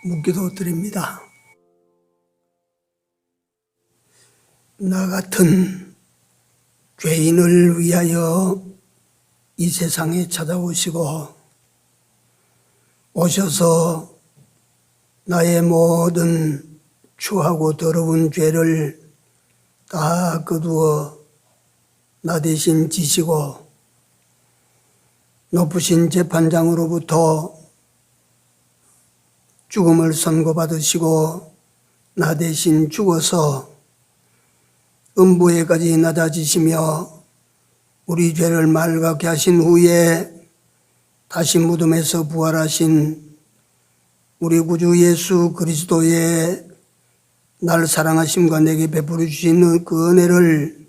묻기도 드립니다. 나 같은 죄인을 위하여 이 세상에 찾아오시고 오셔서 나의 모든 추하고 더러운 죄를 다 거두어 나 대신 지시고 높으신 재판장으로부터 죽음을 선고받으시고 나 대신 죽어서 음부에까지 낮아지시며 우리 죄를 맑게 하신 후에 다시 무덤에서 부활하신 우리 구주 예수 그리스도의 날 사랑하심과 내게 베풀어 주시는 그 은혜를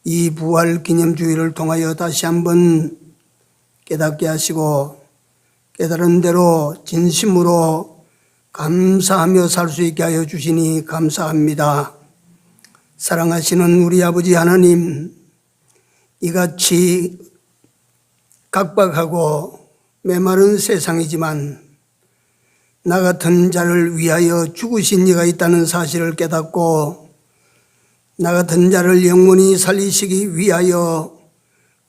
이 부활 기념주의를 통하여 다시 한번 깨닫게 하시고 깨달은 대로 진심으로 감사하며 살 수 있게 하여 주시니 감사합니다. 사랑하시는 우리 아버지 하나님, 이같이 각박하고 메마른 세상이지만 나 같은 자를 위하여 죽으신 이가 있다는 사실을 깨닫고 나 같은 자를 영원히 살리시기 위하여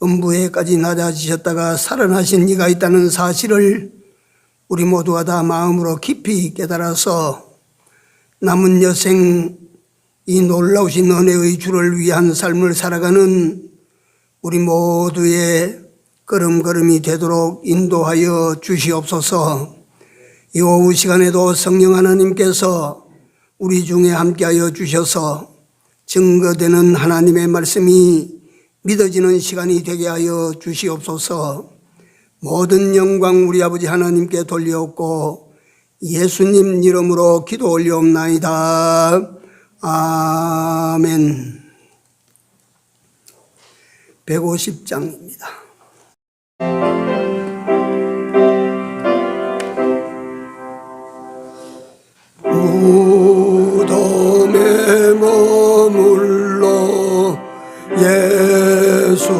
음부에까지 낮아지셨다가 살아나신 이가 있다는 사실을 우리 모두가 다 마음으로 깊이 깨달아서 남은 여생 이 놀라우신 은혜의 주를 위한 삶을 살아가는 우리 모두의 걸음걸음이 되도록 인도하여 주시옵소서. 이 오후 시간에도 성령 하나님께서 우리 중에 함께하여 주셔서 증거되는 하나님의 말씀이 믿어지는 시간이 되게 하여 주시옵소서. 모든 영광 우리 아버지 하나님께 돌려옵고 예수님 이름으로 기도 올려옵나이다. 아멘. 150장입니다. 무덤에 머물러 예수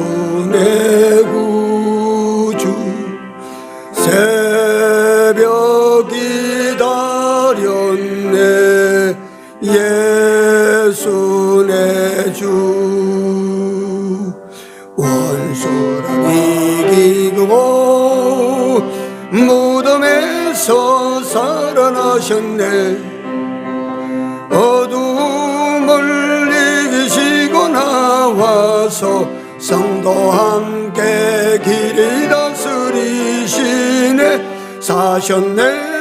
내 구주 새벽 기다렸네 예수 내 주 원수를 이기고 무덤에서 살아나셨네 어둠을 이기시고 나와서 성도 함께 길이 다스리시네 사셨네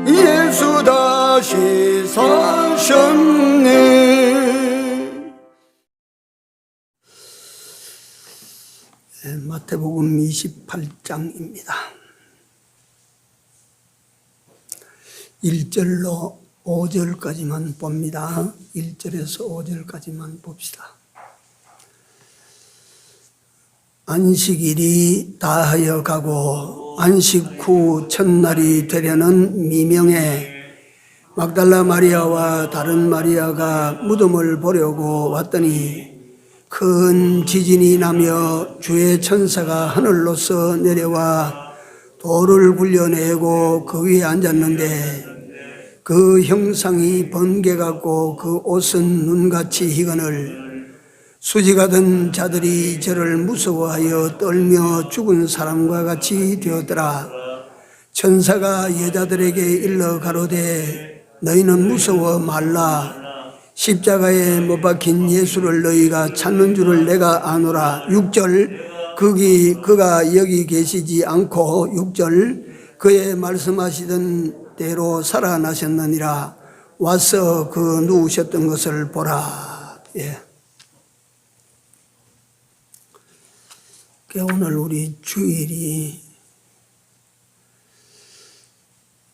예수 다시 사셨네. 마태복음 28장입니다. 1절로 5절까지만 봅니다. 1절에서 5절까지만 봅시다. 안식일이 다하여 가고 안식 후 첫날이 되려는 미명에 막달라 마리아와 다른 마리아가 무덤을 보려고 왔더니 큰 지진이 나며 주의 천사가 하늘로서 내려와 돌을 굴려내고 그 위에 앉았는데 그 형상이 번개 같고 그 옷은 눈같이 희거늘 수지가 든 자들이 저를 무서워하여 떨며 죽은 사람과 같이 되었더라. 천사가 여자들에게 일러 가로되 너희는 무서워 말라. 십자가에 못 박힌 예수를 너희가 찾는 줄을 내가 아노라. 6절 그가 여기 계시지 않고 6절 그의 말씀하시던 대로 살아나셨느니라. 와서 그 누우셨던 것을 보라. 예. 오늘 우리 주일이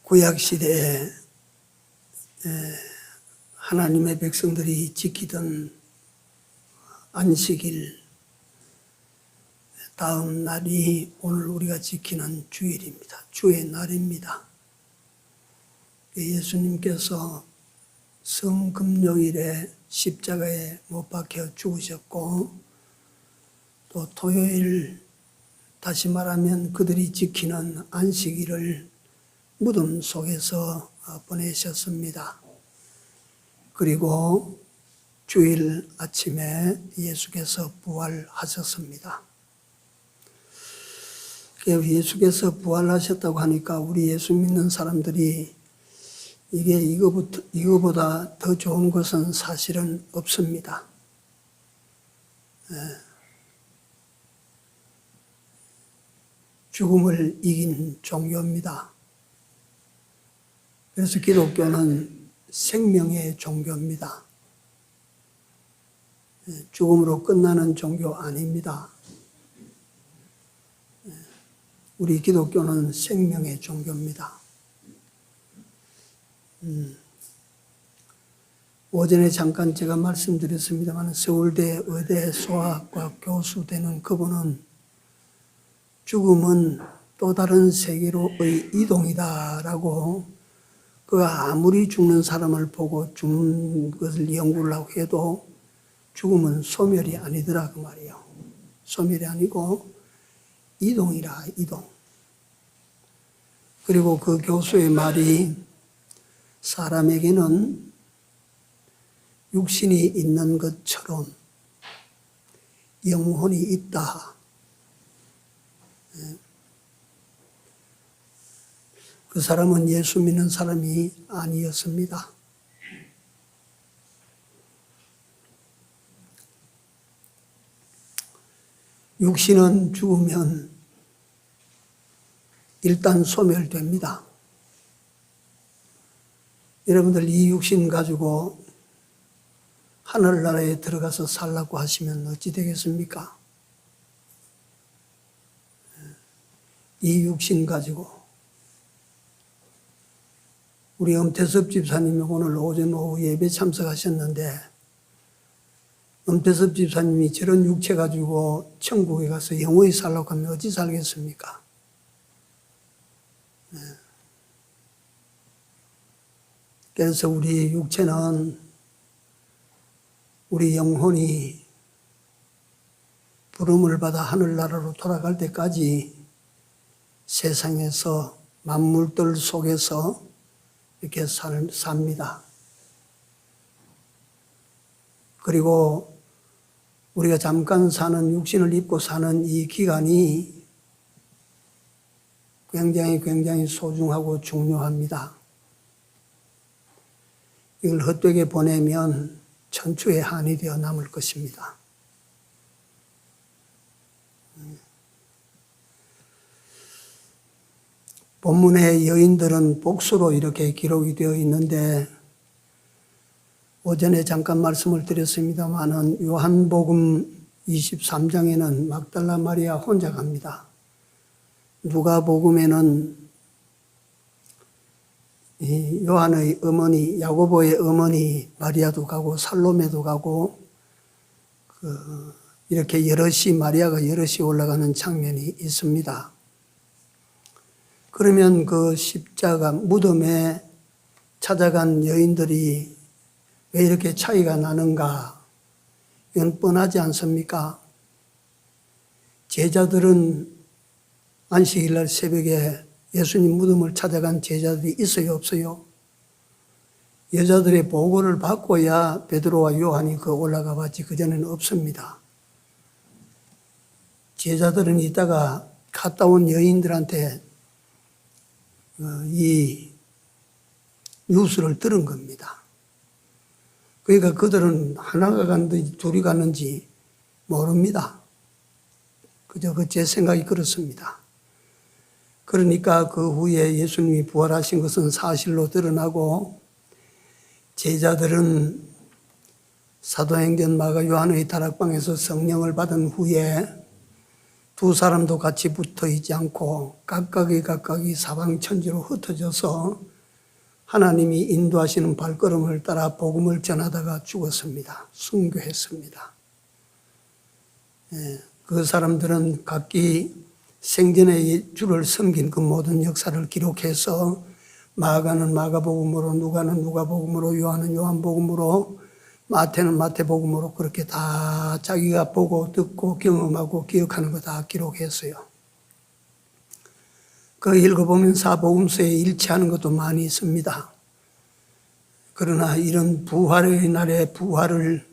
구약시대에 하나님의 백성들이 지키던 안식일 다음 날이 오늘 우리가 지키는 주일입니다. 주의 날입니다. 예수님께서 성금요일에 십자가에 못 박혀 죽으셨고 또 토요일 다시 말하면 그들이 지키는 안식일을 무덤 속에서 보내셨습니다. 그리고 주일 아침에 예수께서 부활하셨습니다. 예수께서 부활하셨다고 하니까 우리 예수 믿는 사람들이 이거보다 더 좋은 것은 사실은 없습니다. 죽음을 이긴 종교입니다. 그래서 기독교는 생명의 종교입니다. 죽음으로 끝나는 종교 아닙니다. 우리 기독교는 생명의 종교입니다. 오전에 잠깐 제가 말씀드렸습니다만 서울대 의대 수학과 교수 되는 그분은 죽음은 또 다른 세계로의 이동이다라고 그 아무리 죽는 사람을 보고 죽는 것을 연구를 하고 해도 죽음은 소멸이 아니더라 그 말이에요. 소멸이 아니고 이동이라 이동. 그리고 그 교수의 말이 사람에게는 육신이 있는 것처럼 영혼이 있다. 그 사람은 예수 믿는 사람이 아니었습니다. 육신은 죽으면 일단 소멸됩니다. 여러분들 이 육신 가지고 하늘나라에 들어가서 살라고 하시면 어찌 되겠습니까? 이 육신 가지고 우리 엄태섭 집사님이 오늘 오전 오후 예배 참석하셨는데 엄태섭 집사님이 저런 육체 가지고 천국에 가서 영원히 살라고 하면 어찌 살겠습니까? 그래서 우리 육체는 우리 영혼이 부름을 받아 하늘나라로 돌아갈 때까지 세상에서 만물들 속에서 이렇게 삽니다. 그리고 우리가 잠깐 사는 육신을 입고 사는 이 기간이 굉장히 소중하고 중요합니다. 이걸 헛되게 보내면 천추의 한이 되어 남을 것입니다. 본문의 여인들은 복수로 이렇게 기록이 되어 있는데 오전에 잠깐 말씀을 드렸습니다마는 요한복음 23장에는 막달라 마리아 혼자 갑니다. 누가복음에는 요한의 어머니, 야고보의 어머니 마리아도 가고 살로메도 가고 이렇게 마리아가 여럿이 올라가는 장면이 있습니다. 그러면 그 십자가 무덤에 찾아간 여인들이 왜 이렇게 차이가 나는가? 이건 뻔하지 않습니까? 제자들은 안식일날 새벽에 예수님 무덤을 찾아간 제자들이 있어요, 없어요? 여자들의 보고를 받고야 베드로와 요한이 올라가 봤지 그전에는 없습니다. 제자들은 이따가 갔다 온 여인들한테 이 뉴스를 들은 겁니다. 그러니까 그들은 하나가 갔는지 둘이 갔는지 모릅니다. 그저 제 생각이 그렇습니다. 그러니까 그 후에 예수님이 부활하신 것은 사실로 드러나고 제자들은 사도행전 마가 요한의 다락방에서 성령을 받은 후에 두 사람도 같이 붙어 있지 않고 각각이 사방천지로 흩어져서 하나님이 인도하시는 발걸음을 따라 복음을 전하다가 죽었습니다. 순교했습니다. 그 사람들은 각기 생전에 주를 섬긴 그 모든 역사를 기록해서 마가는 마가복음으로, 누가는 누가복음으로, 요한은 요한복음으로, 마태는 마태복음으로 그렇게 다 자기가 보고 듣고 경험하고 기억하는 거 다 기록했어요. 그 읽어보면 사복음서에 일치하는 것도 많이 있습니다. 그러나 이런 부활의 날에 부활을,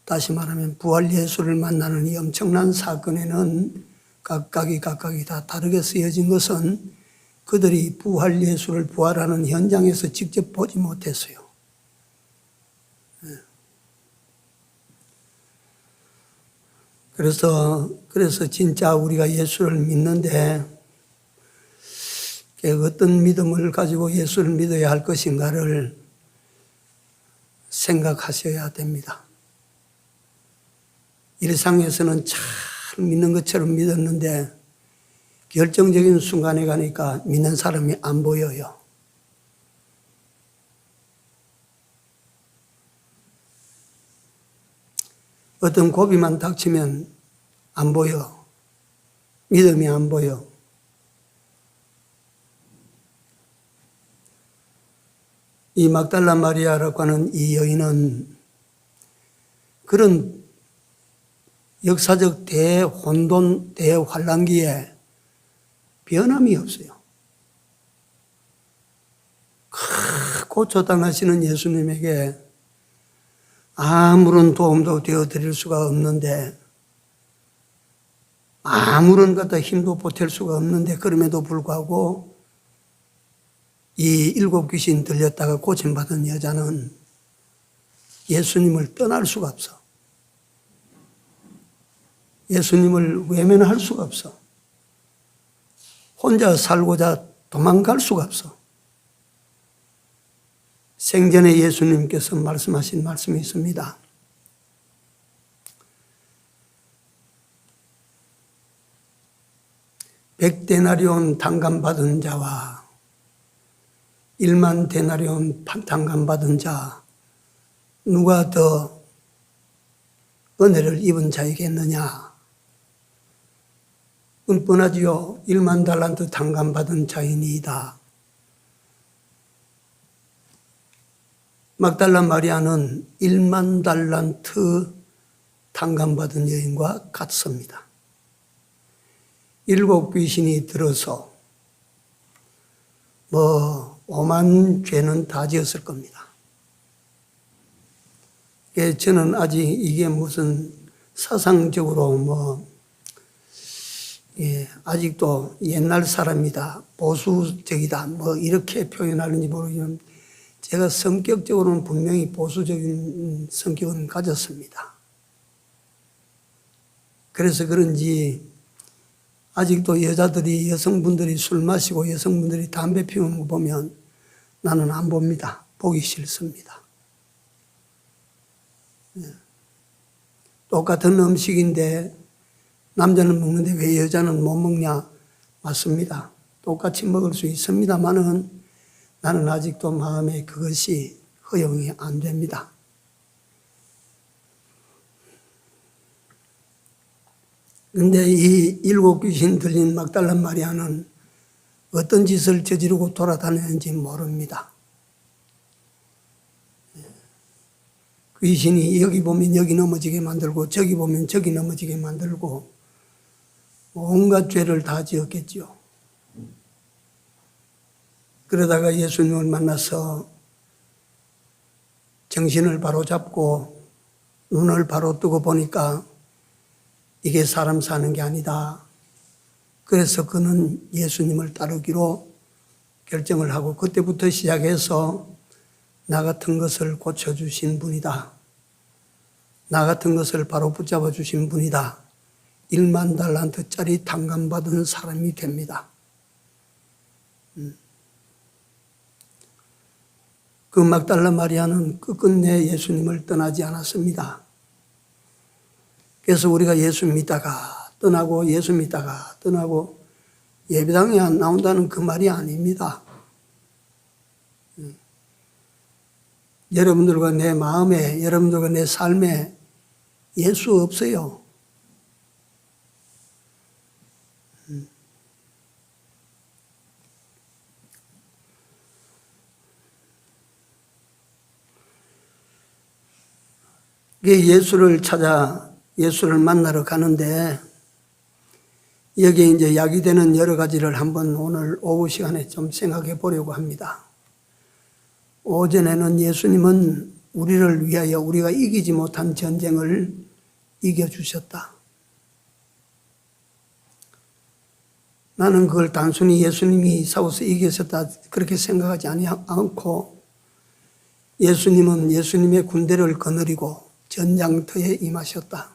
다시 말하면 부활 예수를 만나는 이 엄청난 사건에는 각각이 다 다르게 쓰여진 것은 그들이 부활 예수를 부활하는 현장에서 직접 보지 못했어요. 그래서 진짜 우리가 예수를 믿는데 어떤 믿음을 가지고 예수를 믿어야 할 것인가를 생각하셔야 됩니다. 일상에서는 잘 믿는 것처럼 믿었는데 결정적인 순간에 가니까 믿는 사람이 안 보여요. 어떤 고비만 닥치면 안 보여. 믿음이 안 보여. 이 막달라 마리아라고 하는 이 여인은 그런 역사적 대혼돈, 대환란기에 변함이 없어요. 고초당하시는 예수님에게 아무런 도움도 되어드릴 수가 없는데, 아무런 갖다 힘도 보탤 수가 없는데, 그럼에도 불구하고 이 7 귀신 들렸다가 고침받은 여자는 예수님을 떠날 수가 없어. 예수님을 외면할 수가 없어. 혼자 살고자 도망갈 수가 없어. 생전에 예수님께서 말씀하신 말씀이 있습니다. 백데나리온 단감받은 자와 1만 데나리온 단감받은 자, 누가 더 은혜를 입은 자이겠느냐? 뻔하지요. 1만 달란트 단감받은 자이니이다. 막달라 마리아는 1만 달란트 단감받은 여인과 같습니다. 7 귀신이 들어서 오만 죄는 다 지었을 겁니다. 저는 아직 이게 무슨 사상적으로 아직도 옛날 사람이다, 보수적이다, 이렇게 표현하는지 모르지만 제가 성격적으로는 분명히 보수적인 성격은 가졌습니다. 그래서 그런지 아직도 여성분들이 술 마시고 여성분들이 담배 피우는 거 보면 나는 안 봅니다. 보기 싫습니다. 똑같은 음식인데 남자는 먹는데 왜 여자는 못 먹냐? 맞습니다. 똑같이 먹을 수 있습니다만은 나는 아직도 마음에 그것이 허용이 안 됩니다. 그런데 이 7 귀신 들린 막달라 마리아는 어떤 짓을 저지르고 돌아다녔는지 모릅니다. 귀신이 여기 보면 여기 넘어지게 만들고 저기 보면 저기 넘어지게 만들고 온갖 죄를 다 지었겠죠. 그러다가 예수님을 만나서 정신을 바로 잡고 눈을 바로 뜨고 보니까 이게 사람 사는 게 아니다. 그래서 그는 예수님을 따르기로 결정을 하고 그때부터 시작해서 나 같은 것을 고쳐주신 분이다. 나 같은 것을 바로 붙잡아 주신 분이다. 1만 달란트짜리 탕감받은 사람이 됩니다. 그 막달라 마리아는 끝끝내 예수님을 떠나지 않았습니다. 그래서 우리가 예수 믿다가 떠나고 예수 믿다가 떠나고 예배당에 안 나온다는 그 말이 아닙니다. 여러분들과 내 마음에, 여러분들과 내 삶에 예수 없어요. 예수를 찾아 예수를 만나러 가는데 여기에 이제 야기되는 여러 가지를 한번 오늘 오후 시간에 좀 생각해 보려고 합니다. 오전에는 예수님은 우리를 위하여 우리가 이기지 못한 전쟁을 이겨주셨다. 나는 그걸 단순히 예수님이 싸워서 이기셨다 그렇게 생각하지 않고 예수님은 예수님의 군대를 거느리고 전장터에 임하셨다.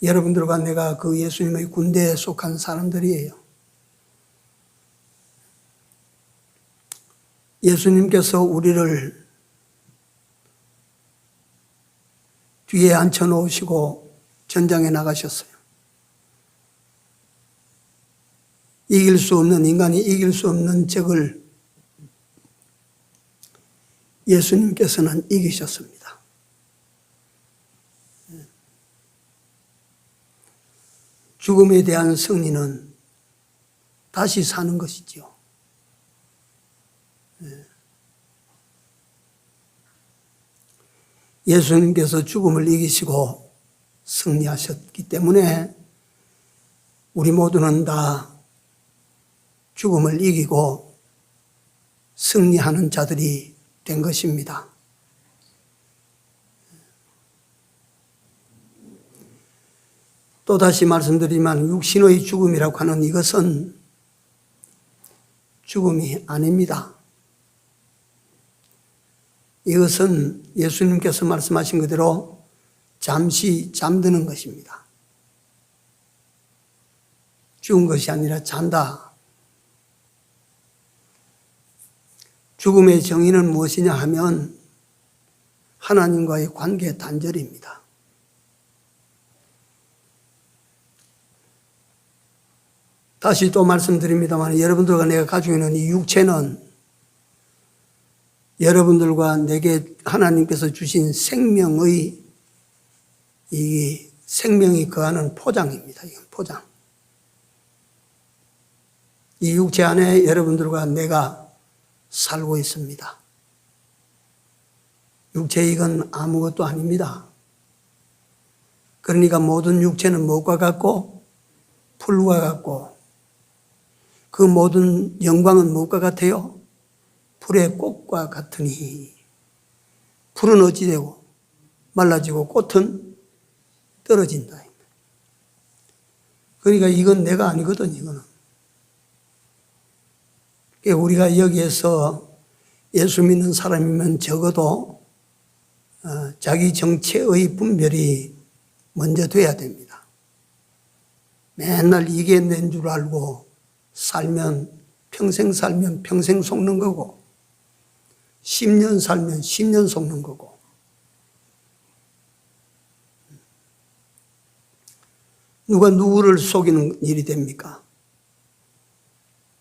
여러분들과 내가 그 예수님의 군대에 속한 사람들이에요. 예수님께서 우리를 뒤에 앉혀놓으시고 전장에 나가셨어요. 이길 수 없는, 인간이 이길 수 없는 적을 예수님께서는 이기셨습니다. 죽음에 대한 승리는 다시 사는 것이지요. 예수님께서 죽음을 이기시고 승리하셨기 때문에 우리 모두는 다 죽음을 이기고 승리하는 자들이 된 것입니다. 또다시 말씀드리지만 육신의 죽음이라고 하는 이것은 죽음이 아닙니다. 이것은 예수님께서 말씀하신 그대로 잠시 잠드는 것입니다. 죽은 것이 아니라 잔다. 죽음의 정의는 무엇이냐 하면 하나님과의 관계 단절입니다. 다시 또 말씀드립니다만 여러분들과 내가 가지고 있는 이 육체는 여러분들과 내게 하나님께서 주신 생명의 이 생명이 거하는 포장입니다. 이건 포장. 이 육체 안에 여러분들과 내가 살고 있습니다. 육체 이건 아무것도 아닙니다. 그러니까 모든 육체는 무엇과 같고 풀과 같고 그 모든 영광은 무엇과 같아요? 풀의 꽃과 같으니 풀은 어찌 되고 말라지고 꽃은 떨어진다. 그러니까 이건 내가 아니거든. 이거는 우리가 여기에서 예수 믿는 사람이면 적어도 자기 정체의 분별이 먼저 돼야 됩니다. 맨날 이게 낸 줄 알고 살면 평생 속는 거고 10년 살면 10년 속는 거고 누가 누구를 속이는 일이 됩니까?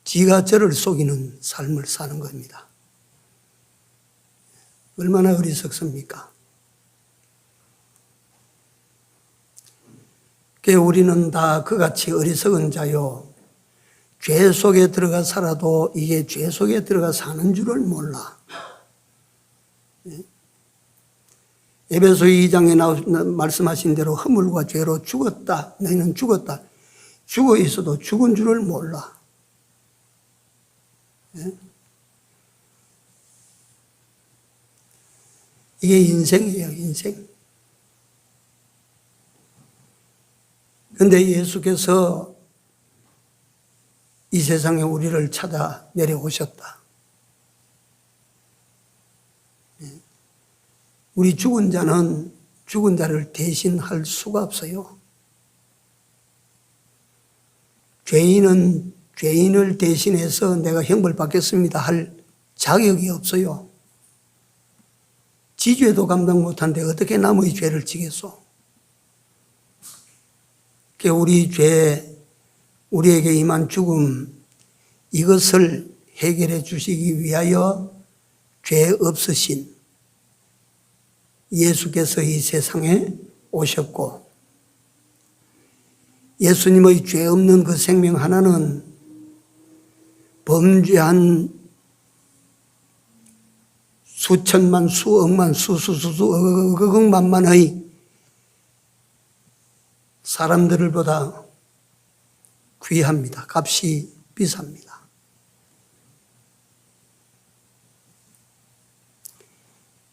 지가 저를 속이는 삶을 사는 겁니다. 얼마나 어리석습니까? 우리는 다 그같이 어리석은 자요. 죄 속에 들어가 살아도 이게 죄 속에 들어가 사는 줄을 몰라. 에베소 2장에 말씀하신 대로 허물과 죄로 죽었다. 너희는 죽었다. 죽어 있어도 죽은 줄을 몰라. 이게 인생이에요, 인생. 그런데 예수께서 이 세상에 우리를 찾아 내려오셨다. 우리 죽은 자는 죽은 자를 대신할 수가 없어요. 죄인은 죄인을 대신해서 내가 형벌 받겠습니다 할 자격이 없어요. 지 죄도 감당 못한데 어떻게 남의 죄를 지겠소? 우리 죄, 우리에게 임한 죽음, 이것을 해결해 주시기 위하여 죄 없으신 예수께서 이 세상에 오셨고, 예수님의 죄 없는 그 생명 하나는 범죄한 수천만, 수억만, 수억만만의 사람들보다 귀합니다. 값이 비쌉니다.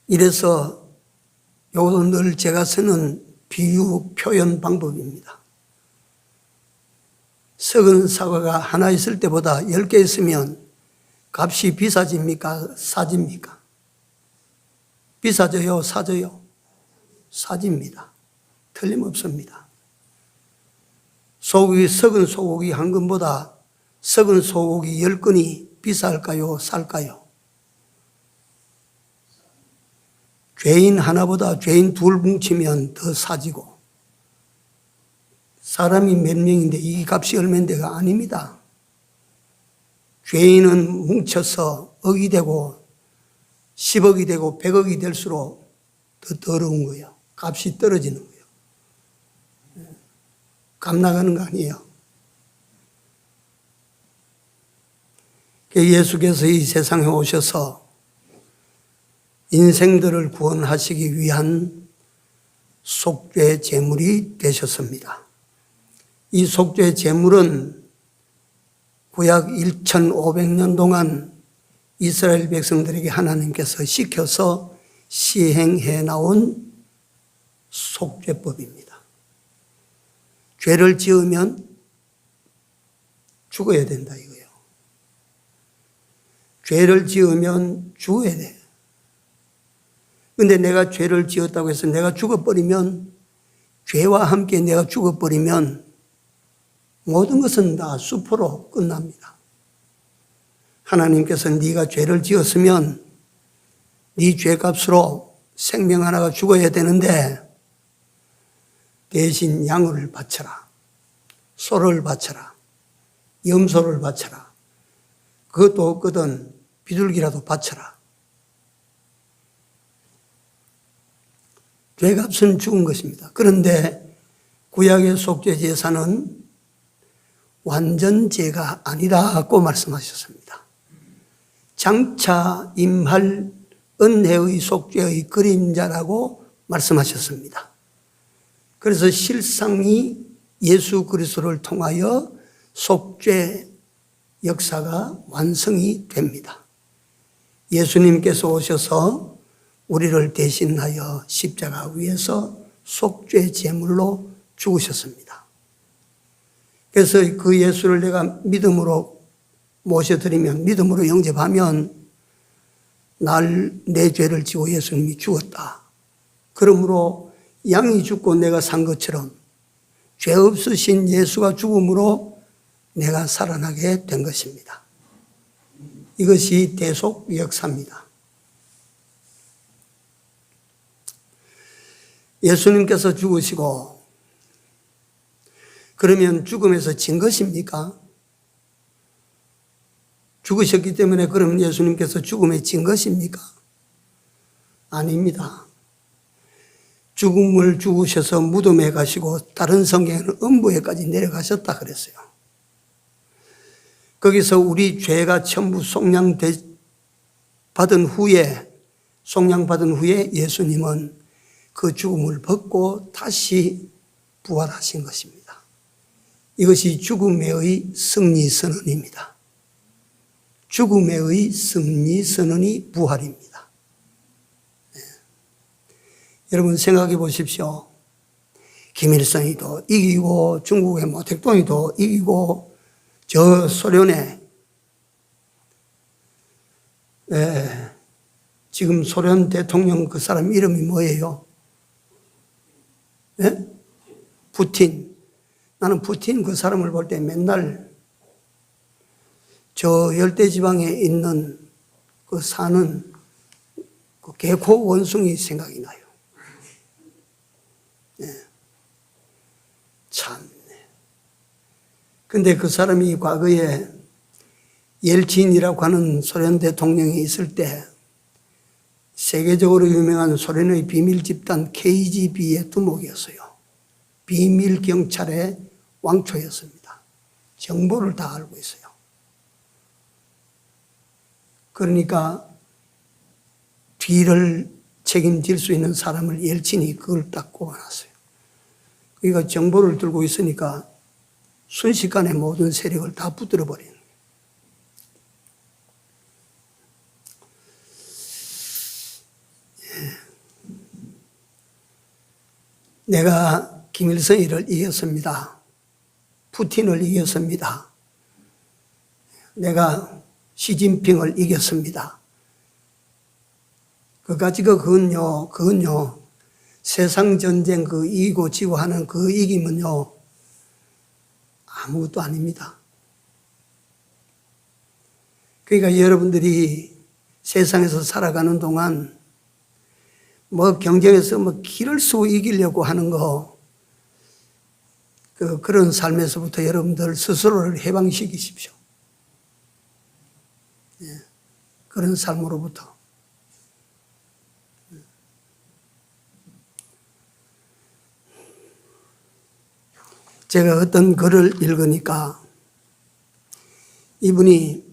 이래서 이것은 늘 제가 쓰는 비유 표현 방법입니다. 썩은 사과가 하나 있을 때보다 10개 있으면 값이 비싸집니까? 싸집니까? 비싸져요? 싸져요? 싸집니다. 틀림없습니다. 썩은 소고기 한 근보다 썩은 소고기 10근이 비쌀까요? 쌀까요? 죄인 하나보다 죄인 둘 뭉치면 더 싸지고, 사람이 몇 명인데 이 값이 얼마인데가 아닙니다. 죄인은 뭉쳐서 억이 되고 10억이 되고 100억이 될수록 더 더러운 거예요. 값이 떨어지는 거예요. 값 나가는 거 아니에요. 예수께서 이 세상에 오셔서 인생들을 구원하시기 위한 속죄 제물이 되셨습니다. 이 속죄 제물은 구약 1500년 동안 이스라엘 백성들에게 하나님께서 시켜서 시행해 나온 속죄법입니다. 죄를 지으면 죽어야 된다 이거예요. 죄를 지으면 죽어야 돼. 근데 내가 죄를 지었다고 해서 내가 죽어버리면, 죄와 함께 내가 죽어버리면 모든 것은 다 수포로 끝납니다. 하나님께서 네가 죄를 지었으면 네 죄값으로 생명 하나가 죽어야 되는데 대신 양을 바쳐라, 소를 바쳐라, 염소를 바쳐라, 그것도 없거든 비둘기라도 바쳐라. 죄값은 죽은 것입니다. 그런데 구약의 속죄 제사는 완전 죄가 아니라고 말씀하셨습니다. 장차 임할 은혜의 속죄의 그림자라고 말씀하셨습니다. 그래서 실상이 예수 그리스도를 통하여 속죄 역사가 완성이 됩니다. 예수님께서 오셔서 우리를 대신하여 십자가 위에서 속죄 제물로 죽으셨습니다. 그래서 그 예수를 내가 믿음으로 모셔드리면, 믿음으로 영접하면 내 죄를 지고 예수님이 죽었다. 그러므로 양이 죽고 내가 산 것처럼 죄 없으신 예수가 죽음으로 내가 살아나게 된 것입니다. 이것이 대속 역사입니다. 예수님께서 죽으시고 그러면 죽음에서 진 것입니까? 죽으셨기 때문에 그러면 예수님께서 죽음에 진 것입니까? 아닙니다. 죽음을 죽으셔서 무덤에 가시고 다른 성경에는 음부에까지 내려가셨다 그랬어요. 거기서 우리 죄가 전부 속량받은 후에 예수님은 그 죽음을 벗고 다시 부활하신 것입니다. 이것이 죽음의 승리 선언입니다. 죽음의 승리 선언이 부활입니다. 네. 여러분 생각해 보십시오. 김일성이도 이기고 중국의 모택동이도 이기고 저 소련의 지금 소련 대통령 그 사람 이름이 뭐예요? 네? 푸틴. 나는 푸틴 그 사람을 볼 때 맨날 저 열대지방에 있는 그 사는 그 개코 원숭이 생각이 나요. 네. 참. 근데 그 사람이 과거에 옐친이라고 하는 소련 대통령이 있을 때 세계적으로 유명한 소련의 비밀 집단 KGB의 두목이었어요. 비밀 경찰의 왕초였습니다. 정보를 다 알고 있어요. 그러니까 뒤를 책임질 수 있는 사람을 옐친이 그걸 딱 꼽아놨어요. 우리가 정보를 들고 있으니까 순식간에 모든 세력을 다 붙들어 버리는 거예요. 내가 김일성이를 이겼습니다. 푸틴을 이겼습니다. 내가 시진핑을 이겼습니다. 그건요, 세상 전쟁 이기고 지고 하는 그 이김은요, 아무것도 아닙니다. 그러니까 여러분들이 세상에서 살아가는 동안 경쟁에서 길을 쓰고 이기려고 하는 그런 삶에서부터 여러분들 스스로를 해방시키십시오. 예, 그런 삶으로부터. 제가 어떤 글을 읽으니까 이분이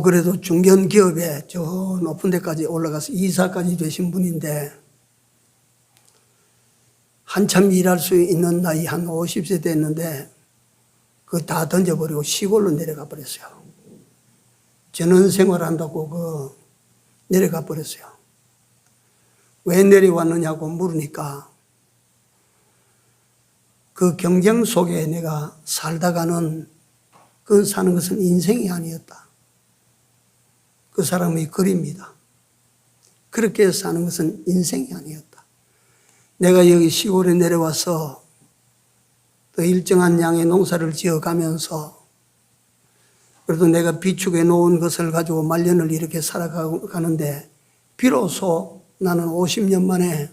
그래도 중견기업에 저 높은 데까지 올라가서 이사까지 되신 분인데 한참 일할 수 있는 나이 한 50세 됐는데 그거 다 던져버리고 시골로 내려가 버렸어요. 전원 생활한다고 내려가 버렸어요. 왜 내려왔느냐고 물으니까 그 경쟁 속에 내가 살다가는 사는 것은 인생이 아니었다. 그 사람의 글입니다. 그렇게 사는 것은 인생이 아니었다. 내가 여기 시골에 내려와서 또 일정한 양의 농사를 지어가면서 그래도 내가 비축해 놓은 것을 가지고 말년을 이렇게 살아가는데 비로소 나는 50년 만에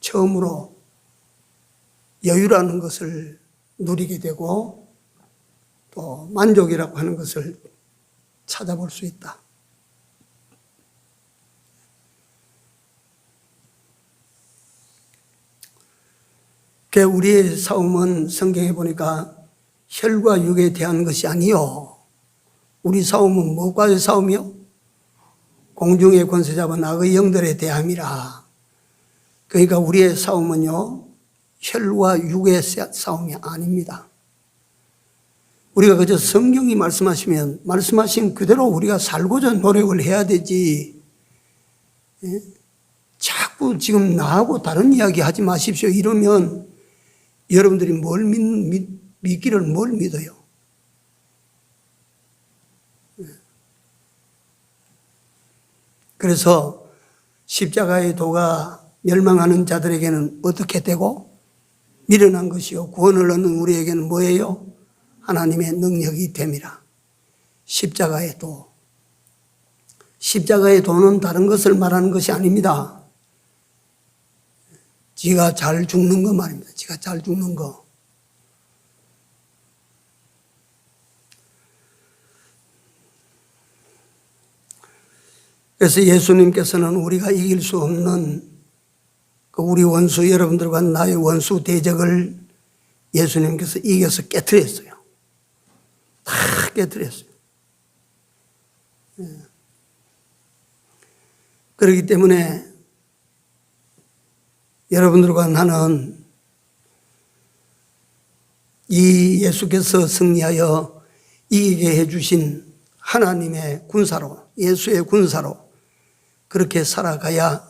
처음으로 여유라는 것을 누리게 되고 또 만족이라고 하는 것을 찾아볼 수 있다. 우리의 싸움은 성경에 보니까 혈과 육에 대한 것이 아니요. 우리 싸움은 무엇과의 싸움이요? 공중의 권세 잡은 악의 영들에 대함이라. 그러니까 우리의 싸움은요, 혈과 육의 싸움이 아닙니다. 우리가 그저 성경이 말씀하신 그대로 우리가 살고자 노력을 해야 되지. 자꾸 지금 나하고 다른 이야기 하지 마십시오. 이러면 여러분들이 믿기를 뭘 믿어요? 그래서 십자가의 도가 멸망하는 자들에게는 어떻게 되고 미련한 것이요 구원을 얻는 우리에게는 뭐예요? 하나님의 능력이 됨이라. 십자가의 도. 십자가의 도는 다른 것을 말하는 것이 아닙니다. 지가 잘 죽는 거 말입니다. 지가 잘 죽는 거. 그래서 예수님께서는 우리가 이길 수 없는 우리 원수 여러분들과 나의 원수 대적을 예수님께서 이겨서 깨트렸어요. 다 깨트렸어요. 그렇기 때문에 여러분들과 나는 이 예수께서 승리하여 이기게 해주신 하나님의 군사로, 예수의 군사로 그렇게 살아가야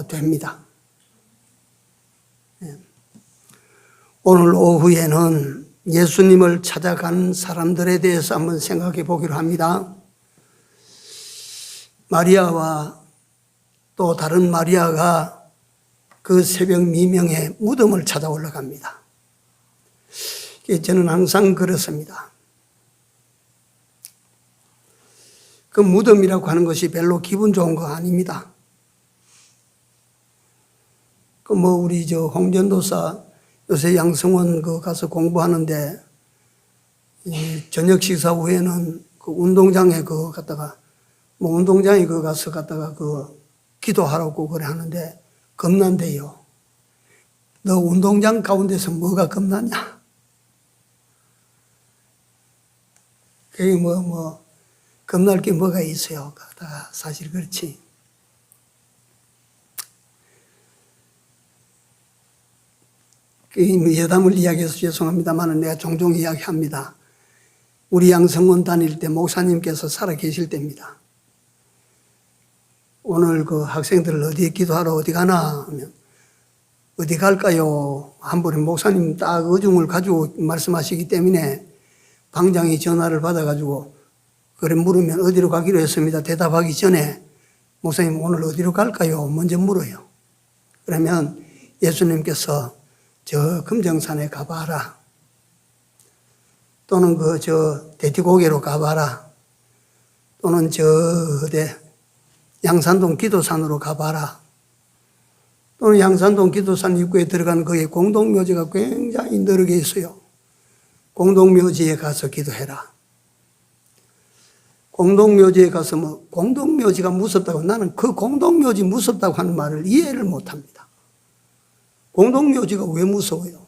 됩니다. 오늘 오후에는 예수님을 찾아간 사람들에 대해서 한번 생각해 보기로 합니다. 마리아와 또 다른 마리아가 그 새벽 미명에 무덤을 찾아 올라갑니다. 저는 항상 그렇습니다. 그 무덤이라고 하는 것이 별로 기분 좋은 거 아닙니다. 우리 홍전도사 요새 양성원 가서 공부하는데 저녁 식사 후에는 운동장에 운동장에 가서 기도하라고 그래 하는데 겁난대요. 너 운동장 가운데서 뭐가 겁나냐? 그게 겁날 게 뭐가 있어요? 사실 그렇지. 여담을 이야기해서 죄송합니다만 내가 종종 이야기합니다. 우리 양성원 다닐 때 목사님께서 살아 계실 때입니다. 오늘 그 학생들 어디에 기도하러 어디 가나 하면 어디 갈까요? 한 번에 목사님 딱 의중을 가지고 말씀하시기 때문에 방장이 전화를 받아가지고 그래 물으면 어디로 가기로 했습니다. 대답하기 전에 목사님 오늘 어디로 갈까요? 먼저 물어요. 그러면 예수님께서 저 금정산에 가봐라. 또는 대티고개로 가봐라. 또는 양산동 기도산으로 가봐라. 또는 양산동 기도산 입구에 들어가는 거기에 공동묘지가 굉장히 넓게 있어요. 공동묘지에 가서 기도해라. 공동묘지에 가서 공동묘지가 무섭다고, 나는 그 공동묘지 무섭다고 하는 말을 이해를 못 합니다. 공동묘지가 왜 무서워요?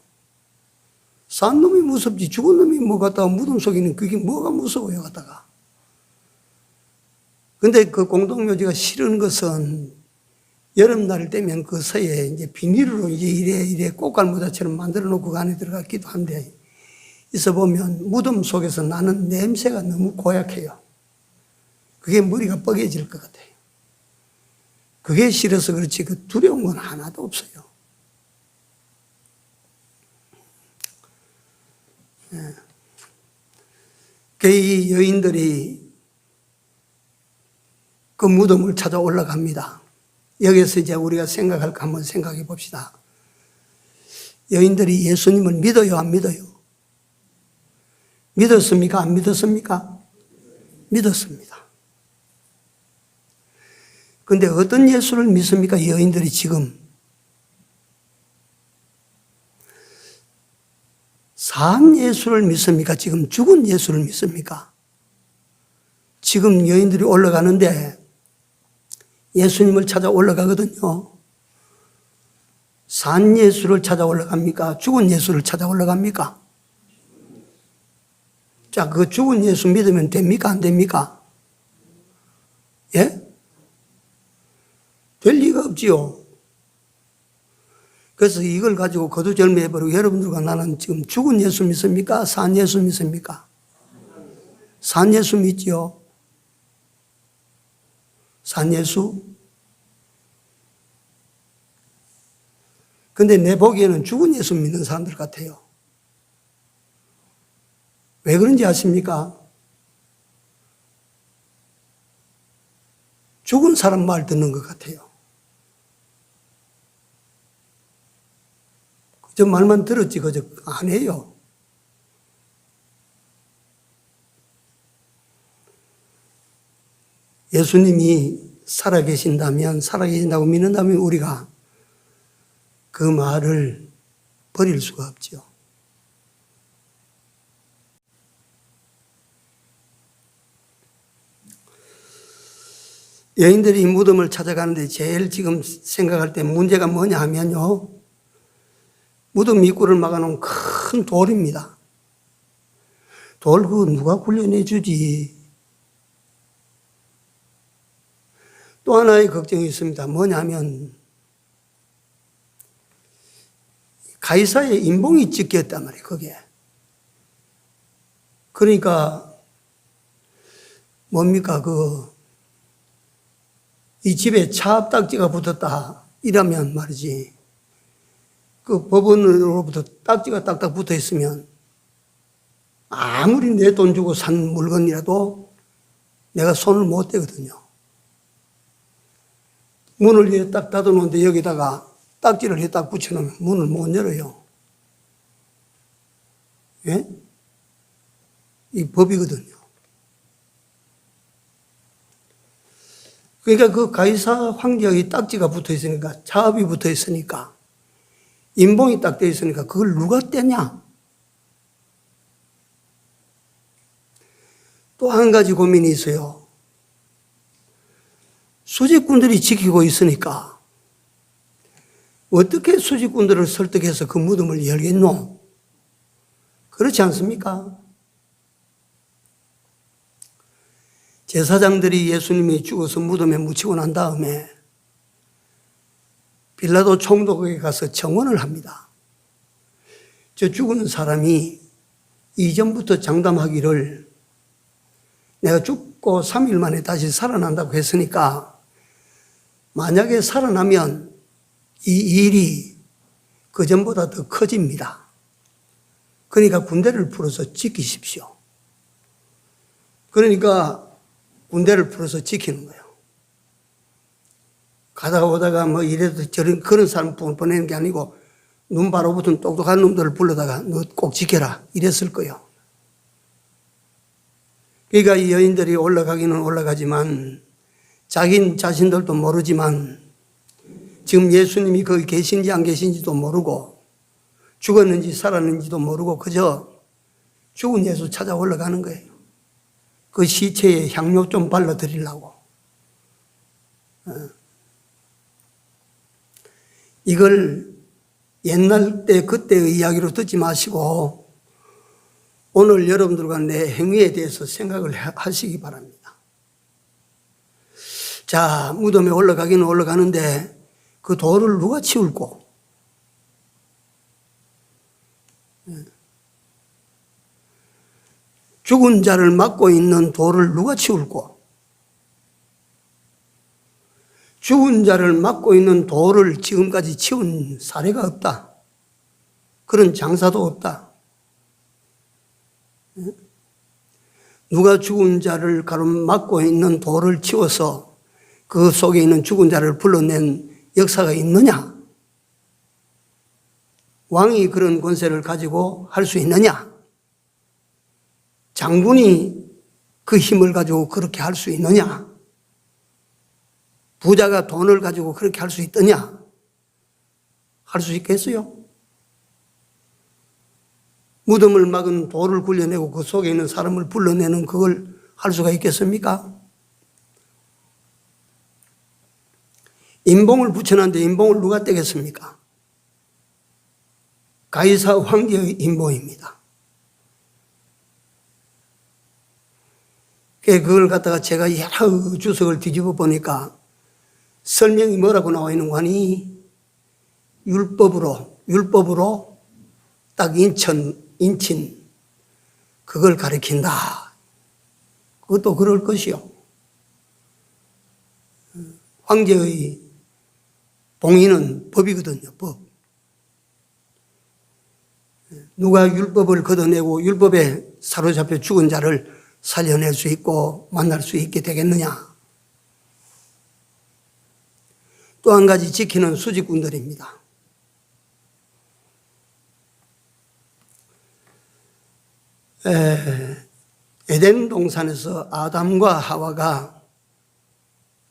산 놈이 무섭지 죽은 놈이 갖다가 무덤 속에 있는 그게 뭐가 무서워요 갖다가. 근데 그 공동묘지가 싫은 것은 여름날 되면 그 서에 이제 비닐로 이제 이래 꽃갈무다처럼 만들어 놓고 그 안에 들어가 기도하는데 있어 보면 무덤 속에서 나는 냄새가 너무 고약해요. 그게 머리가 뻐개질 것 같아요. 그게 싫어서 그렇지 그 두려운 건 하나도 없어요. 이 여인들이 그 무덤을 찾아 올라갑니다. 여기서 이제 우리가 생각할 거 한번 생각해 봅시다. 여인들이 예수님을 믿어요, 안 믿어요? 믿었습니까? 안 믿었습니까? 믿었습니다. 근데 어떤 예수를 믿습니까? 여인들이 지금 산 예수를 믿습니까? 지금 죽은 예수를 믿습니까? 지금 여인들이 올라가는데 예수님을 찾아 올라가거든요. 산 예수를 찾아 올라갑니까? 죽은 예수를 찾아 올라갑니까? 자, 그 죽은 예수 믿으면 됩니까? 안 됩니까? 예? 될 리가 없지요. 그래서 이걸 가지고 거두절미해버리고 여러분들과 나는 지금 죽은 예수 믿습니까? 산 예수 믿습니까? 산 예수 믿지요. 산 예수. 근데 내 보기에는 죽은 예수 믿는 사람들 같아요. 왜 그런지 아십니까? 죽은 사람 말 듣는 것 같아요. 저 말만 들었지 그저 안 해요. 예수님이 살아계신다고 믿는다면 우리가 그 말을 버릴 수가 없죠. 여인들이 무덤을 찾아가는데 제일 지금 생각할 때 문제가 뭐냐 하면요. 무덤 입구를 막아놓은 큰 돌입니다. 돌 그거 누가 굴려내 주지? 또 하나의 걱정이 있습니다. 뭐냐면 가이사의 인봉이 찍혔단 말이에요. 그게. 그러니까 뭡니까 이 집에 차압딱지가 붙었다 이러면 말이지. 그 법원으로부터 딱지가 딱딱 붙어 있으면 아무리 내 돈 주고 산 물건이라도 내가 손을 못 대거든요. 문을 이렇게 딱 닫아놓는데 여기다가 딱지를 이렇게 딱 붙여놓으면 문을 못 열어요. 예? 이 법이거든요. 그러니까 그 가이사 황제의 딱지가 붙어 있으니까, 차압이 붙어 있으니까, 인봉이 딱 되어 있으니까 그걸 누가 떼냐? 또 한 가지 고민이 있어요. 수집꾼들이 지키고 있으니까 어떻게 수집꾼들을 설득해서 그 무덤을 열겠노? 그렇지 않습니까? 제사장들이 예수님이 죽어서 무덤에 묻히고 난 다음에 빌라도 총독에게 가서 청원을 합니다. 저 죽은 사람이 이전부터 장담하기를 내가 죽고 3일 만에 다시 살아난다고 했으니까 만약에 살아나면 이 일이 그전보다 더 커집니다. 그러니까 군대를 풀어서 지키십시오. 그러니까 군대를 풀어서 지키는 거예요. 가다가 오다가 뭐 이래도 저런 그런 사람 보내는 게 아니고 눈 바로 붙은 똑똑한 놈들을 불러다가 너 꼭 지켜라 이랬을 거예요. 그러니까 이 여인들이 올라가기는 올라가지만 자긴 자신들도 모르지만 지금 예수님이 거기 계신지 안 계신지도 모르고 죽었는지 살았는지도 모르고 그저 죽은 예수 찾아 올라가는 거예요. 그 시체에 향료 좀 발라드리려고. 이걸 옛날 때 그때의 이야기로 듣지 마시고 오늘 여러분들과 내 행위에 대해서 생각을 하시기 바랍니다. 자, 무덤에 올라가기는 올라가는데 그 돌을 누가 치울고 죽은 자를 막고 있는 돌을 누가 치울고 죽은 자를 막고 있는 돌을 지금까지 치운 사례가 없다. 그런 장사도 없다. 누가 죽은 자를 가로막고 있는 돌을 치워서 그 속에 있는 죽은 자를 불러낸 역사가 있느냐? 왕이 그런 권세를 가지고 할 수 있느냐? 장군이 그 힘을 가지고 그렇게 할 수 있느냐? 부자가 돈을 가지고 그렇게 할 수 있더냐? 할 수 있겠어요? 무덤을 막은 돌을 굴려내고 그 속에 있는 사람을 불러내는 그걸 할 수가 있겠습니까? 인봉을 붙여놨는데 인봉을 누가 떼겠습니까? 가이사 황제의 인봉입니다. 그걸 갖다가 제가 여러 주석을 뒤집어 보니까 설명이 뭐라고 나와 있는 거니? 율법으로 딱 인친 그걸 가리킨다. 그것도 그럴 것이요. 황제의 봉인은 법이거든요, 법. 누가 율법을 걷어내고 율법에 사로잡혀 죽은 자를 살려낼 수 있고 만날 수 있게 되겠느냐? 또 한 가지 지키는 수직군들입니다. 에덴 동산에서 아담과 하와가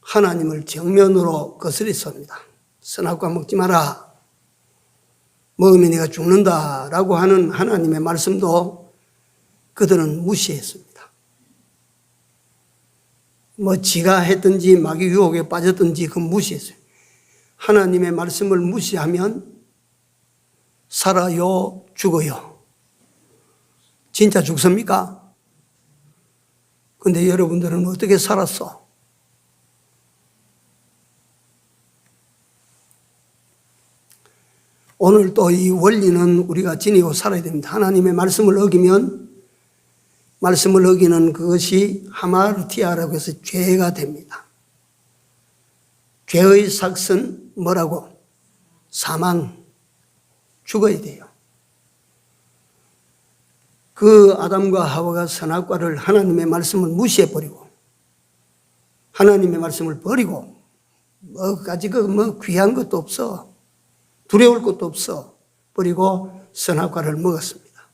하나님을 정면으로 거스렸습니다. 선악과 먹지 마라. 먹으면 네가 죽는다라고 하는 하나님의 말씀도 그들은 무시했습니다. 뭐 지가 했든지 마귀 유혹에 빠졌든지 그 무시했어요. 하나님의 말씀을 무시하면 살아요, 죽어요. 진짜 죽습니까? 근데 여러분들은 어떻게 살았어? 오늘 또 이 원리는 우리가 지니고 살아야 됩니다. 하나님의 말씀을 어기면 말씀을 어기는 그것이 하마르티아라고 해서 죄가 됩니다. 죄의 삭은 뭐라고? 사망, 죽어야 돼요. 그 아담과 하와가 선악과를 하나님의 말씀을 무시해버리고 하나님의 말씀을 버리고 뭐까지 뭐 귀한 것도 없어. 두려울 것도 없어. 버리고 선악과를 먹었습니다.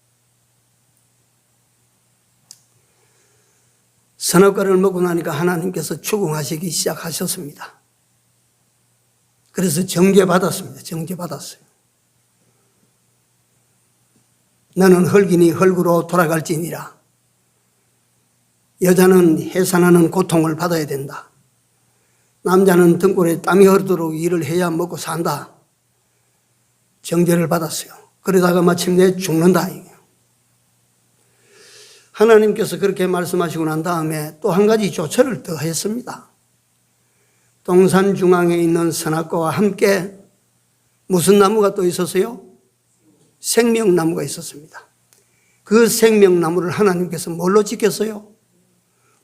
선악과를 먹고 나니까 하나님께서 추궁하시기 시작하셨습니다. 그래서 정죄받았습니다. 정죄받았어요. 너는 흙이니 흙으로 돌아갈지니라. 여자는 해산하는 고통을 받아야 된다. 남자는 등골에 땀이 흐르도록 일을 해야 먹고 산다. 정죄를 받았어요. 그러다가 마침내 죽는다. 하나님께서 그렇게 말씀하시고 난 다음에 또 한 가지 조처를 더 했습니다. 동산 중앙에 있는 선악과와 함께 무슨 나무가 또 있었어요? 생명나무가 있었습니다. 그 생명나무를 하나님께서 뭘로 지켰어요?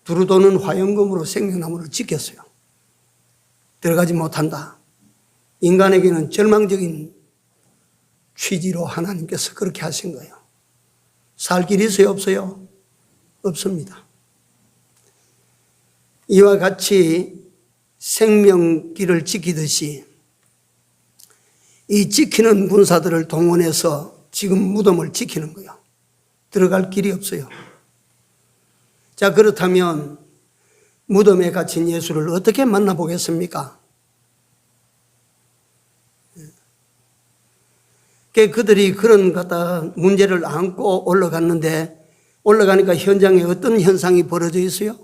두루도는 화영금으로 생명나무를 지켰어요. 들어가지 못한다. 인간에게는 절망적인 취지로 하나님께서 그렇게 하신 거예요. 살 길이 있어요? 없어요? 없습니다. 이와 같이 생명길을 지키듯이 이 지키는 군사들을 동원해서 지금 무덤을 지키는 거예요. 들어갈 길이 없어요. 자, 그렇다면 무덤에 갇힌 예수를 어떻게 만나보겠습니까? 그들이 그런 문제를 안고 올라갔는데 올라가니까 현장에 어떤 현상이 벌어져 있어요?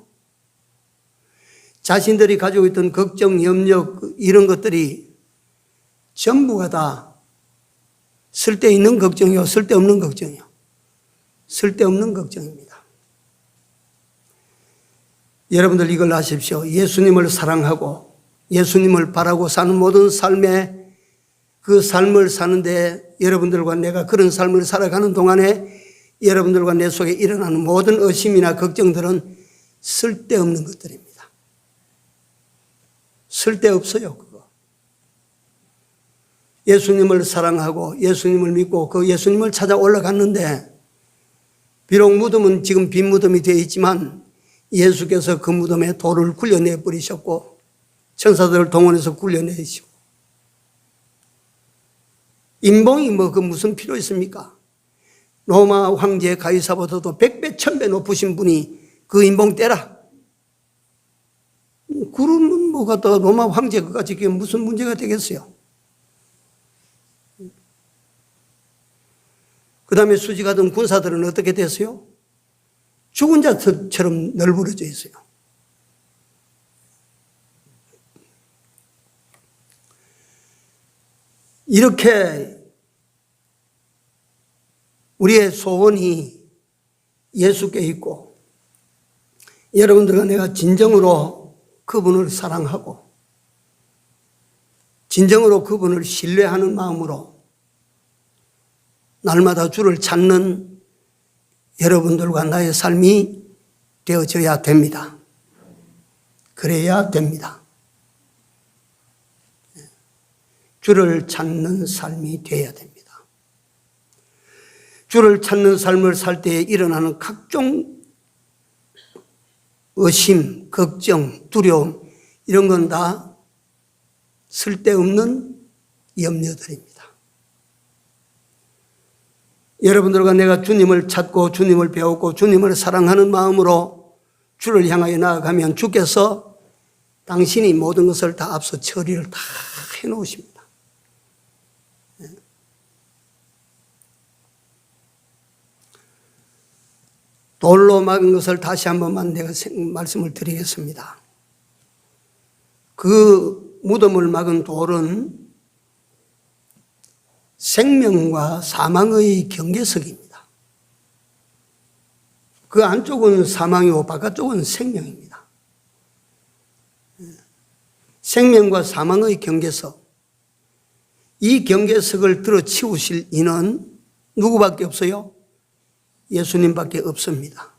자신들이 가지고 있던 걱정, 염려 이런 것들이 전부가 다 쓸데있는 걱정이요, 쓸데없는 걱정이요. 쓸데없는 걱정입니다. 여러분들 이걸 아십시오. 예수님을 사랑하고 예수님을 바라고 사는 모든 삶에 그 삶을 사는데 여러분들과 내가 그런 삶을 살아가는 동안에 여러분들과 내 속에 일어나는 모든 의심이나 걱정들은 쓸데없는 것들입니다. 쓸데없어요, 그거. 예수님을 사랑하고 예수님을 믿고 그 예수님을 찾아 올라갔는데 비록 무덤은 지금 빈 무덤이 되어 있지만 예수께서 그 무덤에 돌을 굴려내 버리셨고 천사들을 동원해서 굴려내시고 인봉이 그 무슨 필요 있습니까? 로마 황제 가이사보다도 100배, 1000배 높으신 분이 그 인봉 떼라. 그러면 뭐가 더 로마 황제까지 그게 무슨 문제가 되겠어요? 그 다음에 수지가던 군사들은 어떻게 됐어요? 죽은 자처럼 널브러져 있어요. 이렇게 우리의 소원이 예수께 있고 여러분들과 내가 진정으로 그분을 사랑하고 진정으로 그분을 신뢰하는 마음으로 날마다 주를 찾는 여러분들과 나의 삶이 되어져야 됩니다. 그래야 됩니다. 주를 찾는 삶이 되어야 됩니다. 주를 찾는 삶을 살 때에 일어나는 각종 의심, 걱정, 두려움 이런 건 다 쓸데없는 염려들입니다. 여러분들과 내가 주님을 찾고 주님을 배웠고 주님을 사랑하는 마음으로 주를 향하여 나아가면 주께서 당신이 모든 것을 다 앞서 처리를 다 해놓으십니다. 돌로 막은 것을 다시 한 번만 내가 말씀을 드리겠습니다. 그 무덤을 막은 돌은 생명과 사망의 경계석입니다. 그 안쪽은 사망이고 바깥쪽은 생명입니다. 생명과 사망의 경계석. 이 경계석을 들어치우실 이는 누구밖에 없어요? 예수님밖에 없습니다.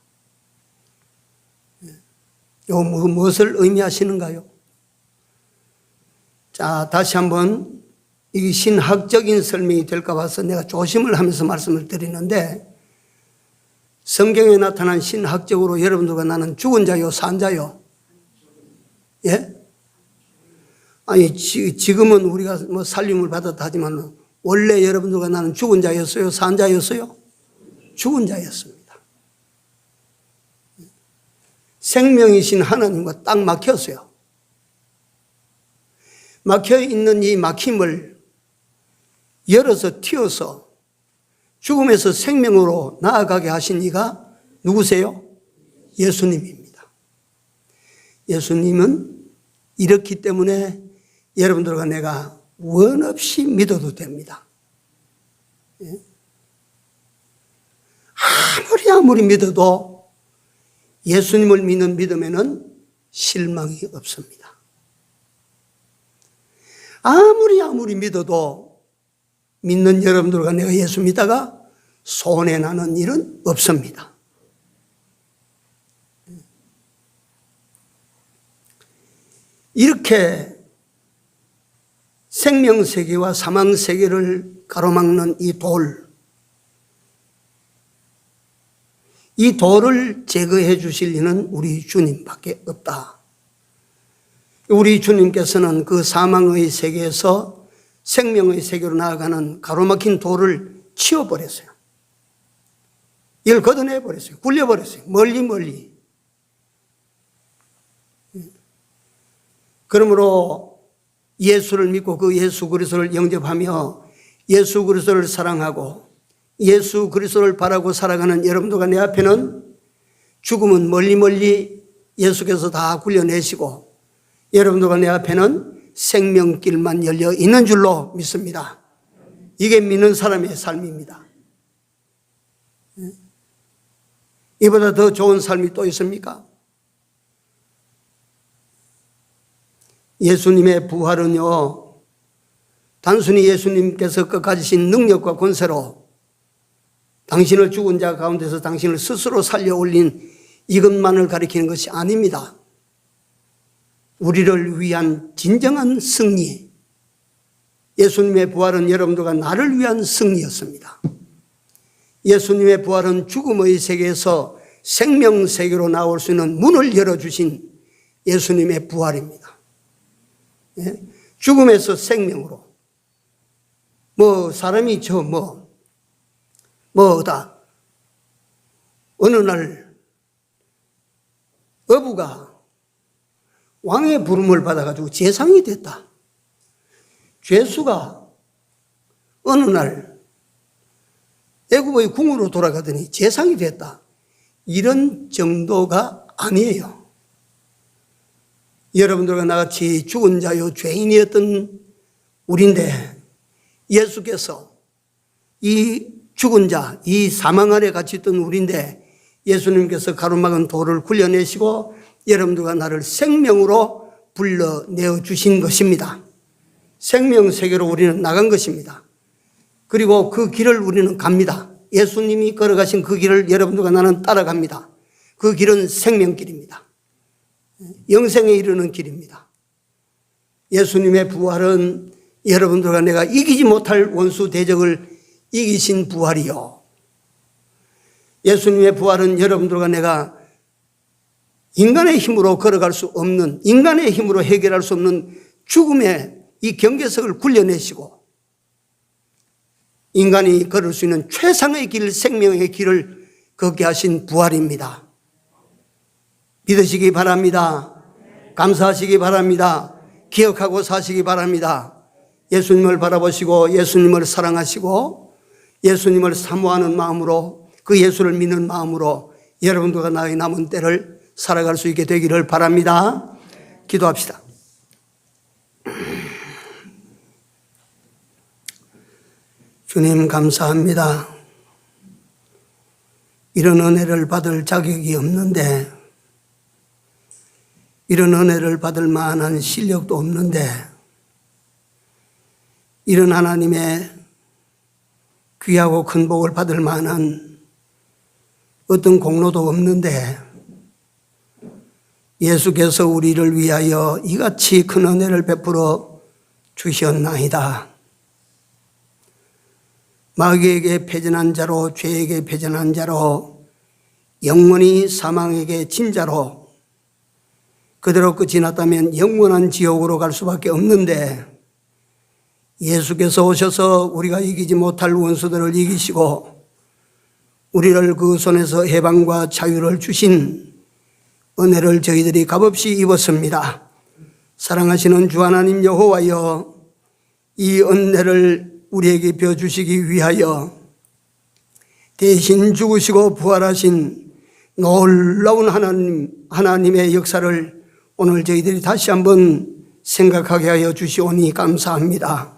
무엇을 의미하시는가요? 자, 다시 한번 이게 신학적인 설명이 될까 봐서 내가 조심을 하면서 말씀을 드리는데 성경에 나타난 신학적으로 여러분들과 나는 죽은 자요, 산 자요? 예? 아니, 지금은 우리가 뭐 살림을 받았다 하지만 원래 여러분들과 나는 죽은 자였어요, 산 자였어요? 죽은 자였습니다. 생명이신 하나님과 딱 막혔어요. 막혀있는 이 막힘을 열어서 튀어서 죽음에서 생명으로 나아가게 하신 이가 누구세요? 예수님입니다. 예수님은 이렇기 때문에 여러분들과 내가 원 없이 믿어도 됩니다. 아무리 믿어도 예수님을 믿는 믿음에는 실망이 없습니다. 아무리 믿어도 믿는 여러분들과 내가 예수 믿다가 손해나는 일은 없습니다. 이렇게 생명세계와 사망세계를 가로막는 이 돌을 제거해 주실 이는 우리 주님밖에 없다. 우리 주님께서는 그 사망의 세계에서 생명의 세계로 나아가는 가로막힌 돌을 치워버렸어요. 이걸 걷어내버렸어요. 굴려버렸어요. 멀리. 그러므로 예수를 믿고 그 예수 그리스도를 영접하며 예수 그리스도를 사랑하고 예수 그리스도를 바라고 살아가는 여러분들과 내 앞에는 죽음은 멀리 예수께서 다 굴려내시고 여러분들과 내 앞에는 생명길만 열려 있는 줄로 믿습니다. 이게 믿는 사람의 삶입니다. 이보다 더 좋은 삶이 또 있습니까? 예수님의 부활은요, 단순히 예수님께서 가지신 능력과 권세로 당신을 죽은 자 가운데서 당신을 스스로 살려 올린 이것만을 가리키는 것이 아닙니다. 우리를 위한 진정한 승리, 예수님의 부활은 여러분들과 나를 위한 승리였습니다. 예수님의 부활은 죽음의 세계에서 생명 세계로 나올 수 있는 문을 열어주신 예수님의 부활입니다. 죽음에서 생명으로. 사람이 어느 날 어부가 왕의 부름을 받아가지고 재상이 됐다. 죄수가 어느 날 애굽의 궁으로 돌아가더니 재상이 됐다. 이런 정도가 아니에요. 여러분들과 나같이 죽은 자요 죄인이었던 우리인데 예수께서 이 죽은 자, 이 사망 아래 같이 있던 우리인데 예수님께서 가로막은 돌을 굴려내시고 여러분들과 나를 생명으로 불러내어 주신 것입니다. 생명 세계로 우리는 나간 것입니다. 그리고 그 길을 우리는 갑니다. 예수님이 걸어가신 그 길을 여러분들과 나는 따라갑니다. 그 길은 생명길입니다. 영생에 이르는 길입니다. 예수님의 부활은 여러분들과 내가 이기지 못할 원수 대적을 이기신 부활이요. 예수님의 부활은 여러분들과 내가 인간의 힘으로 걸어갈 수 없는, 인간의 힘으로 해결할 수 없는 죽음의 이 경계석을 굴려내시고 인간이 걸을 수 있는 최상의 길, 생명의 길을 걷게 하신 부활입니다. 믿으시기 바랍니다. 감사하시기 바랍니다. 기억하고 사시기 바랍니다. 예수님을 바라보시고 예수님을 사랑하시고 예수님을 사모하는 마음으로 그 예수를 믿는 마음으로 여러분들과 나의 남은 때를 살아갈 수 있게 되기를 바랍니다. 기도합시다. 주님 감사합니다. 이런 은혜를 받을 자격이 없는데, 이런 은혜를 받을 만한 실력도 없는데, 이런 하나님의 귀하고 큰 복을 받을 만한 어떤 공로도 없는데 예수께서 우리를 위하여 이같이 큰 은혜를 베풀어 주셨나이다. 마귀에게 패전한 자로, 죄에게 패전한 자로, 영원히 사망에게 진 자로 그대로 끝이 났다면 영원한 지옥으로 갈 수밖에 없는데 예수께서 오셔서 우리가 이기지 못할 원수들을 이기시고 우리를 그 손에서 해방과 자유를 주신 은혜를 저희들이 값없이 입었습니다. 사랑하시는 주 하나님 여호와여, 이 은혜를 우리에게 베어주시기 위하여 대신 죽으시고 부활하신 놀라운 하나님의 역사를 오늘 저희들이 다시 한번 생각하게 하여 주시오니 감사합니다.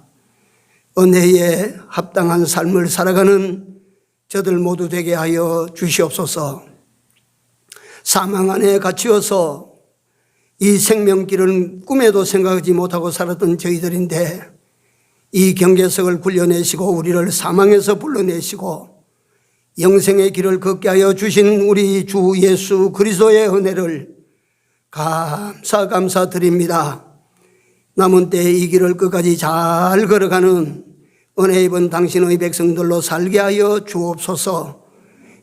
은혜에 합당한 삶을 살아가는 저들 모두 되게 하여 주시옵소서. 사망 안에 갇히어서 이 생명길은 꿈에도 생각하지 못하고 살았던 저희들인데 이 경계석을 굴려내시고 우리를 사망에서 불러내시고 영생의 길을 걷게 하여 주신 우리 주 예수 그리스도의 은혜를 감사드립니다. 남은 때에 이 길을 끝까지 잘 걸어가는 은혜 입은 당신의 백성들로 살게 하여 주옵소서.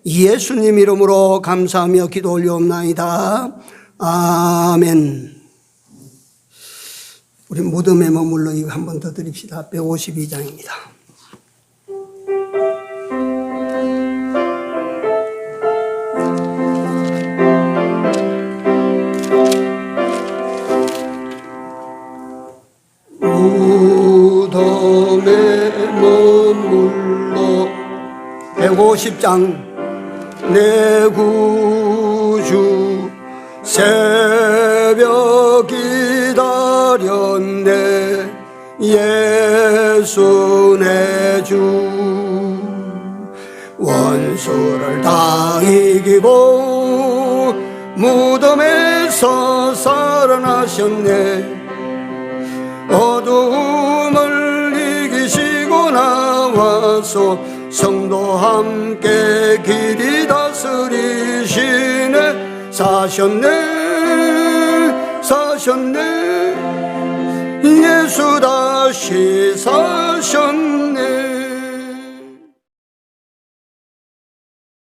예수님 이름으로 감사하며 기도 올려옵나이다. 아멘. 우리 무덤에 머물러 이거 한 번 더 드립시다. 152장입니다. 무덤에 머물러 150장 내 구주 새벽 기다렸네 예수 내 주 원수를 다 이기고 무덤에서 살아나셨네 어두움을 이기시고 나와서 성도 함께 길이 다스리시네 사셨네 예수 다시 사셨네